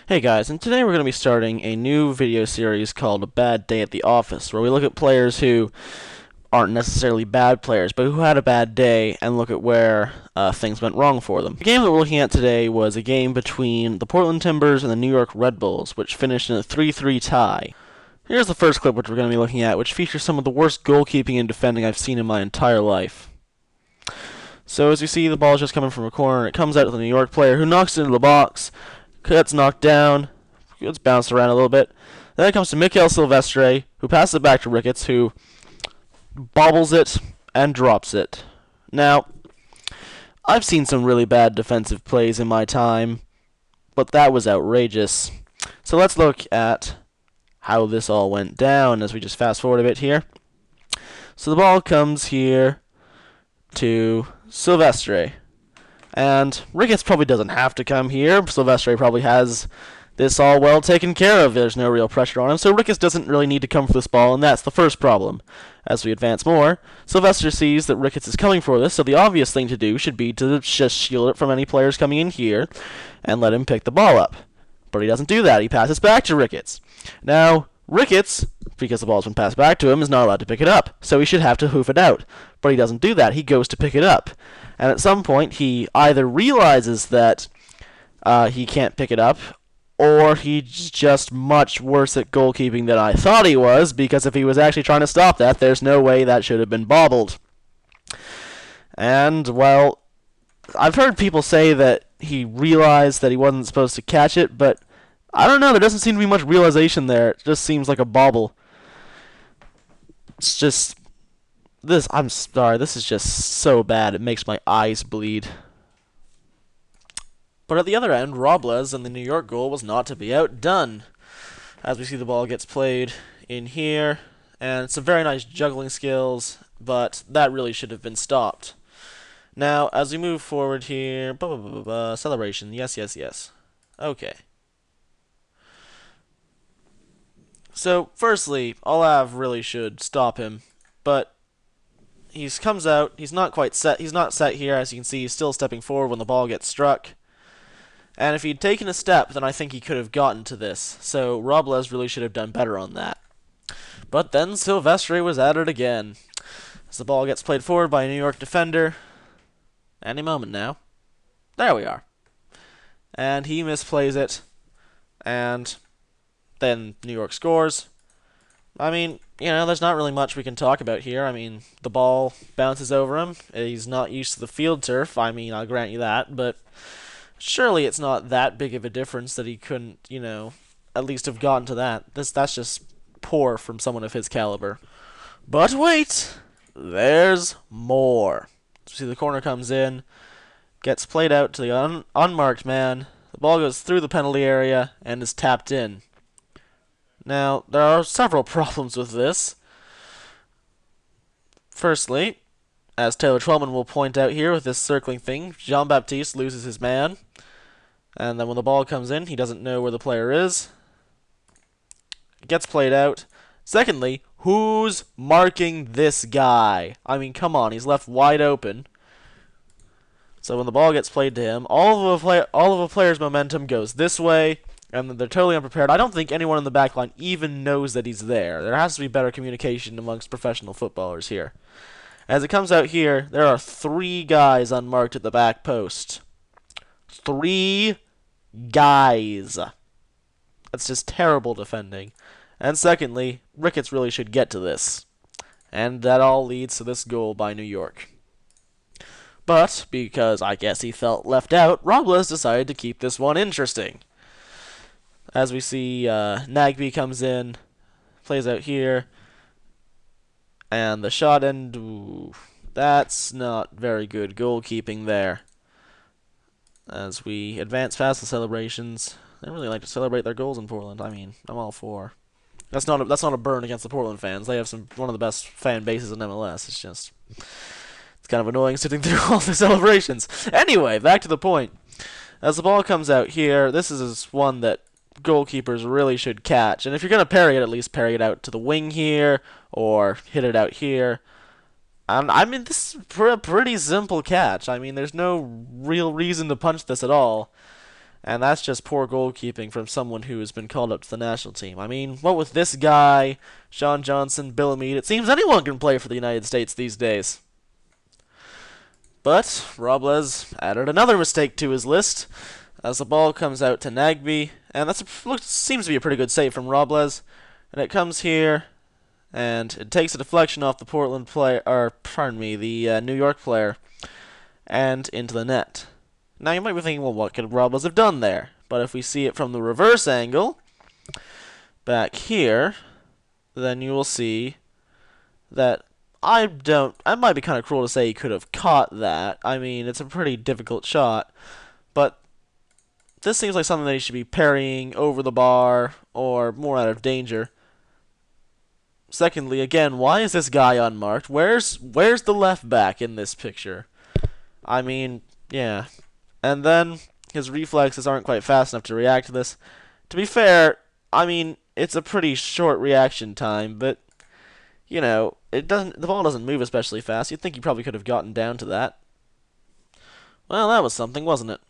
Hey guys, and today we're going to be starting a new video series called A Bad Day at the Office, where we look at players who aren't necessarily bad players, but who had a bad day and look at where things went wrong for them. The game that we're looking at today was a game between the Portland Timbers and the New York Red Bulls, which finished in a 3-3 tie. Here's the first clip which we're going to be looking at, which features some of the worst goalkeeping and defending I've seen in my entire life. So as you see, the ball is just coming from a corner. It comes out to the New York player, who knocks it into the box. Gets knocked down, gets bounced around a little bit. Then it comes to Mikaël Silvestre, who passes it back to Ricketts, who bobbles it and drops it. Now, I've seen some really bad defensive plays in my time, but that was outrageous. So let's look at how this all went down as we just fast forward a bit here. So the ball comes here to Silvestre. And Ricketts probably doesn't have to come here. Silvestre probably has this all well taken care of. There's no real pressure on him. So Ricketts doesn't really need to come for this ball, and that's the first problem. As we advance more, Silvestre sees that Ricketts is coming for this, so the obvious thing to do should be to just shield it from any players coming in here and let him pick the ball up. But he doesn't do that. He passes back to Ricketts. Now, Ricketts, because the ball's been passed back to him, is not allowed to pick it up, so he should have to hoof it out. But he doesn't do that. He goes to pick it up. And at some point, he either realizes that he can't pick it up, or he's just much worse at goalkeeping than I thought he was, because if he was actually trying to stop that, there's no way that should have been bobbled. And, well, I've heard people say that he realized that he wasn't supposed to catch it, but I don't know, there doesn't seem to be much realization there. It just seems like a bobble. It's just... I'm sorry, this is just so bad, it makes my eyes bleed. But at the other end, Robles and the New York goal was not to be outdone. As we see, the ball gets played in here, and some very nice juggling skills, but that really should have been stopped. Now, as we move forward here, celebration, yes, yes, yes. Okay. So, firstly, Olav really should stop him, but he comes out, he's not quite set, he's not set here, as you can see, he's still stepping forward when the ball gets struck. And if he'd taken a step, then I think he could have gotten to this, so Robles really should have done better on that. But then Silvestre was at it again, as the ball gets played forward by a New York defender. Any moment now. There we are. And he misplays it, and then New York scores. I mean, you know, there's not really much we can talk about here. I mean, the ball bounces over him. He's not used to the field turf. I mean, I'll grant you that. But surely it's not that big of a difference that he couldn't, you know, at least have gotten to that. That's just poor from someone of his caliber. But wait! There's more. See, the corner comes in, gets played out to the unmarked man. The ball goes through the penalty area and is tapped in. Now, there are several problems with this. Firstly, as Taylor Twellman will point out here with this circling thing, Jean-Baptiste loses his man. And then when the ball comes in, he doesn't know where the player is. It gets played out. Secondly, who's marking this guy? I mean, come on, he's left wide open. So when the ball gets played to him, all of a player's momentum goes this way, and they're totally unprepared. I don't think anyone in the back line even knows that he's there. There has to be better communication amongst professional footballers here. As it comes out here, there are 3 guys unmarked at the back post. 3 guys. That's just terrible defending. And secondly, Ricketts really should get to this. And that all leads to this goal by New York. But, because I guess he felt left out, Robles decided to keep this one interesting. As we see, Nagby comes in, plays out here, and the shot end, ooh, that's not very good goalkeeping there. As we advance past the celebrations, they really like to celebrate their goals in Portland. I mean, I'm all for. That's not a burn against the Portland fans. They have one of the best fan bases in MLS. It's kind of annoying sitting through all the celebrations. Anyway, back to the point. As the ball comes out here, this is one that goalkeepers really should catch. And if you're going to parry it, at least parry it out to the wing here, or hit it out here. And I mean, this is a pretty simple catch. I mean, there's no real reason to punch this at all. And that's just poor goalkeeping from someone who has been called up to the national team. I mean, what with this guy, Sean Johnson, Bill Meade, it seems anyone can play for the United States these days. But Robles added another mistake to his list as the ball comes out to Nagby, and seems to be a pretty good save from Robles. And it comes here, and it takes a deflection off the Portland player, or pardon me, the New York player, and into the net. Now you might be thinking, well, what could Robles have done there? But if we see it from the reverse angle, back here, then you will see that I might be kind of cruel to say he could have caught that. I mean, it's a pretty difficult shot, but this seems like something that he should be parrying over the bar or more out of danger. Secondly, again, why is this guy unmarked? Where's the left back in this picture? I mean, yeah. And then his reflexes aren't quite fast enough to react to this. To be fair, I mean, it's a pretty short reaction time, but you know, the ball doesn't move especially fast. You'd think he probably could have gotten down to that. Well, that was something, wasn't it?